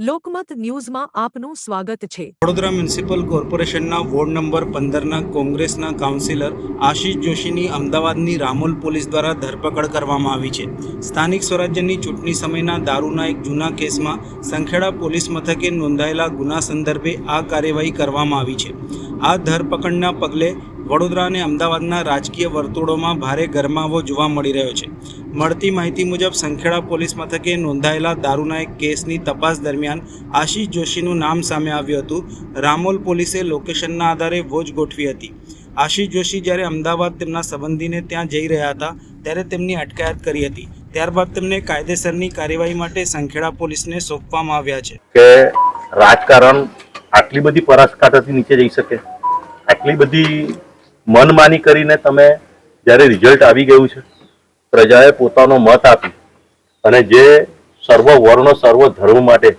લોકમત ન્યૂઝમાં આપનું સ્વાગત છે। વડોદરા મ્યુનિસિપલ કોર્પોરેશનના વોર્ડ નંબર 15ના કોંગ્રેસના કાઉન્સિલર આશીષ જોશીની અમદાવાદની રામોલ પોલીસ દ્વારા ધરપકડ કરવામાં આવી છે। સ્થાનિક સ્વરાજ્યની ચૂંટણી સમયના દારૂના એક જૂના કેસમાં સંખેડા પોલીસ મથકે નોંધાયેલા ગુના સંદર્ભે આ કાર્યવાહી કરવામાં આવી છે। આ ધરપકડના પગલે વડોદરા અને અમદાવાદના રાજકીય વર્તુળોમાં ભારે ગરમાવો જોવા મળી રહ્યો છે। મળતી માહિતી મુજબ સંખેડા પોલીસ મથકે નોંધાયેલા દારૂના એક કેસની તપાસ દરમિયાન આશીષ જોશીનું નામ સામે આવ્યું હતું। રામોલ પોલીસે લોકેશનના આધારે વોચ ગોઠવી હતી। આશીષ જોશી જ્યારે અમદાવાદ તેમના સંબંધીને ત્યાં જઈ રહ્યા હતા ત્યારે તેમની અટકાયત કરી હતી। ત્યારબાદ તેમને કાયદેસરની કાર્યવાહી માટે સંખેડા પોલીસને સોંપવામાં આવ્યા છે। કે રાજકારણ આટલી બધી પરાકાષ્ઠાથી નીચે જઈ શકે, આટલી બધી મનમાની કરીને તમે જ્યારે રિઝલ્ટ આવી ગયું છે, પ્રજાએ પોતાનો મત આપી અને જે સર્વ વર્ણ સર્વ ધર્મ માટે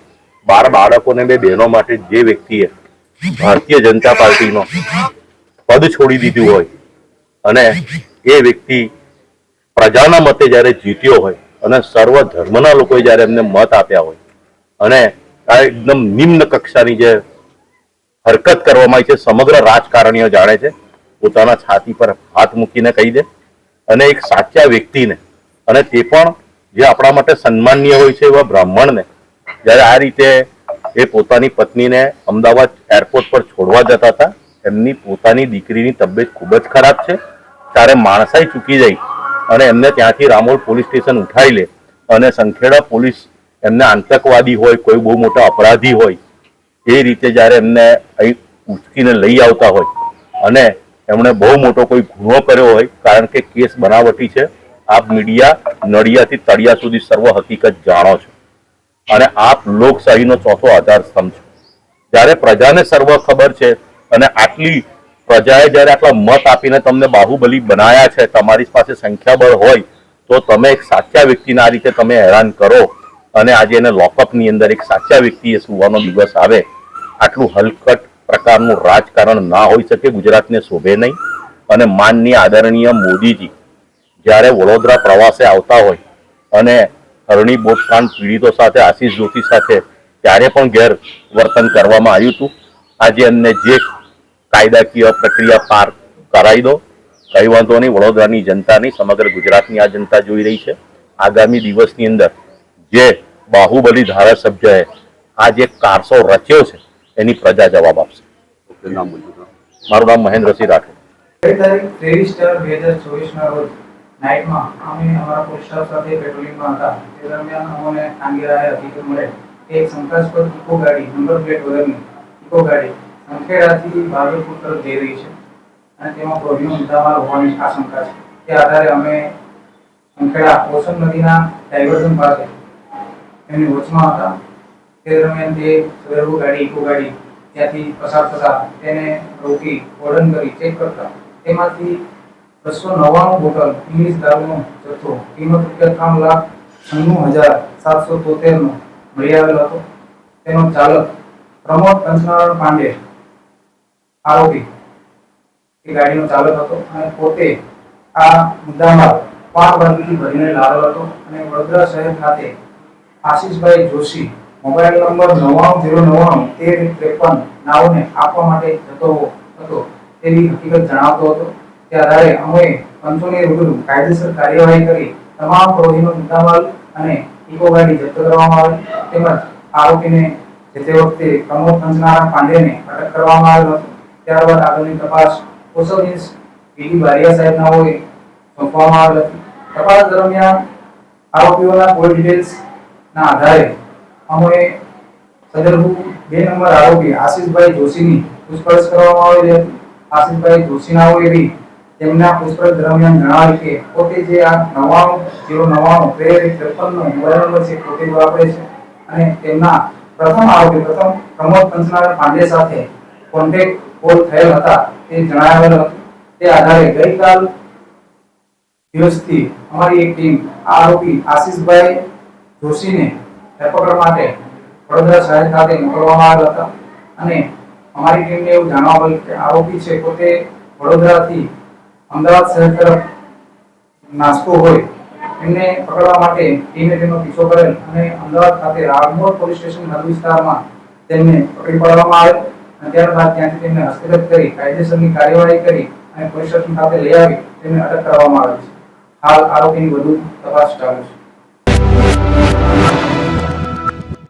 12 બાળકોને 2 બહેનો માટે જે વ્યક્તિએ ભારતીય જનતા પાર્ટીનો પદ છોડી દીધું હોય અને એ વ્યક્તિ પ્રજાના મતે જ્યારે જીત્યો હોય અને સર્વ ધર્મના લોકોએ જ્યારે એમને મત આપ્યા હોય અને આ એકદમ નિમ્ન કક્ષાની જે હરકત કરવામાં આવી છે, સમગ્ર રાજકારણીઓ જાણે છે। પોતાના છાતી પર હાથ મૂકીને કહી દે અને એક સાચા વ્યક્તિને, અને તે પણ જે આપણા માટે સન્માનનીય હોય છે એવા બ્રાહ્મણને જ્યારે આ રીતે એ પોતાની પત્નીને અમદાવાદ એરપોર્ટ પર છોડવા જતા હતા, એમની પોતાની દીકરીની તબિયત ખૂબ જ ખરાબ છે, ત્યારે માણસાઈ ચૂકી જાય અને એમને ત્યાંથી રામોલ પોલીસ સ્ટેશન ઉઠાવી લે અને સંખેડા પોલીસ એમને આતંકવાદી હોય, કોઈ બહુ મોટા અપરાધી હોય એ રીતે જ્યારે એમને અહીં ઉચકીને લઈ આવતા હોય અને એમણે બહુ મોટો કોઈ ગુનો કર્યો હોય, કારણ કે કેસ બનાવટી છે। આપ મીડિયા નડિયાથી તળિયા સુધી સર્વ હકીકત જાણો છો અને આપ લોકશાહીનો ચોથો આધાર સ્તંભ છો। જ્યારે પ્રજાને સર્વ ખબર છે અને આટલી પ્રજાએ જ્યારે આટલા મત આપીને તમને બાહુબલી બનાવ્યા છે, તમારી પાસે સંખ્યાબળ હોય તો તમે એક સાચા વ્યક્તિને આ રીતે તમે હેરાન કરો અને આજે એને લોકઅપની અંદર એક સાચા વ્યક્તિએ સુવાનો દિવસ આવે, આટલું હલકટ પ્રકારનું રાજકારણ ના હોઈ શકે, ગુજરાતને શોભે નહીં। અને માનનીય આદરણીય મોદીજી જ્યારે વડોદરા પ્રવાસે આવતા હોય અને હરણી બોટકાંડ પીડિતો સાથે આશીષ જોશી સાથે ત્યારે પણ ગેરવર્તન કરવામાં આવ્યું હતું। આજે એમને જે કાયદાકીય પ્રક્રિયા પાર કરાવી દો, કઈ વાંધો નહીં। વડોદરાની જનતા નહીં, સમગ્ર ગુજરાતની આ જનતા જોઈ રહી છે। આગામી દિવસની અંદર જે બાહુબલી ધારાસભ્યએ આ જે કારસો રચ્યો છે એની પ્રજા જવાબ આપશે। મારું નામ મહેન્દ્રસિંહ રાઠોડ। તારીખ 23/4/2024 રોજ નાઇટમાં અમે અમારા પોલીસ સ્ટાફ સાથે પેટ્રોલિંગમાં હતા। તે દરમિયાન અમને આંગેરાએ હકીકત મળે કે એક શંકાસ્પદ ઇકો ગાડી, નંબર પ્લેટ વગરની ઇકો ગાડી સંખેડાથી ભાગલપુર તરફ જઈ રહી છે અને તેમાં પ્રોહિનો મુદ્દામાલ હોવાની આશંકા છે। તે આધારે અમે સંખેડા ઓસમ નદીના ડાયવર્ઝન પાસે એમની વોચમાં હતા। તે દરમિયાન તે સદર્ભ ગાડી, ઇકો ગાડી ત્યાંથી પસાર થતા તેને રોકી ઓર્ડન કરી ચેક કરતા તેમાંથી 299 બોટલ ઇંગ્લિશ દારૂનો જથ્થો કિંમત ₹3,96,773 નો મળી આવેલો હતો। તેનો ચાલક પ્રમોદ કંચનારાયણ પાંડે આરોપી એ ગાડીનો ચાલક હતો અને પોતે આ મુદ્દામાલ 5 બાટલીથી ભરીને લાવેલો હતો અને વડોદરા શહેર ખાતે આશીષભાઈ જોશી મોબાઈલ નંબર 99091353 નાઓને આપવા માટે જતો હતો તેવી હકીકત જણાવતો હતો। તે આધારે અમે પંચોની રૂબરૂ કાયદેસર કાર્યવાહી કરી તમામ પ્રોહિનો મુદ્દામાલ અને ઇકો ગાડી જપ્ત કરવામાં આવી તેમજ આરોપીને જે તે વખતે પ્રમોદ કંચનારાયણ પાંડેને અટક કરવામાં આવેલ હતો। ત્યારબાદ આગળની તપાસ કોસલ પીડી બારિયા સાહેબ નાઓએ સોંપવામાં આવેલ હતી। તપાસ દરમિયાન આરોપીઓના કોઈ ડિટેલ્સના આધારે અમે સદરભુ 2 નંબર આરોપી આશીષભાઈ જોશીની પૂછપરછ કરવામાં આવી હતી। આશીષભાઈ જોશીનાઓ એવી તેમના પૂછપરછ દરમિયાન જણાવ્યું કે પોતે જે આ 99091353 નો મોબાઈલ નંબર છે પોતે જ વાપરે છે અને તેમના પ્રથમ આરોપી પ્રમોદ કંચનારાયણ પાંડે સાથે કોન્ટેક્ટ કોલ થયેલ હતા તે જણાવેલ હતું। તે આધારે ગઈકાલ દિવસથી અમારી એક ટીમ આરોપી આશીષભાઈ જોશીને ધરપકડ માટે વડોદરા શહેર ખાતે મોકલવામાં આવ્યા હતા અને અમારી ટીમને એવું જાણવા મળ્યું કે આરોપી છે પોતે વડોદરાથી અમદાવાદ શહેર તરફ નાસ્તો હોય એમને પકડવા માટે ટીમે તેનો પીછો કરેલ અને અમદાવાદ ખાતે રામોલ પોલીસ સ્ટેશન હદ વિસ્તારમાં તેમને પકડી પાડવામાં આવેલ અને ત્યારબાદ ત્યાંથી તેમને હસ્તગત કરી કાયદેસરની કાર્યવાહી કરી અને પોલીસ સ્ટેશન ખાતે લઈ આવી તેમને અટક કરવામાં આવી છે. હાલ આરોપીની વધુ તપાસ ચાલુ છે.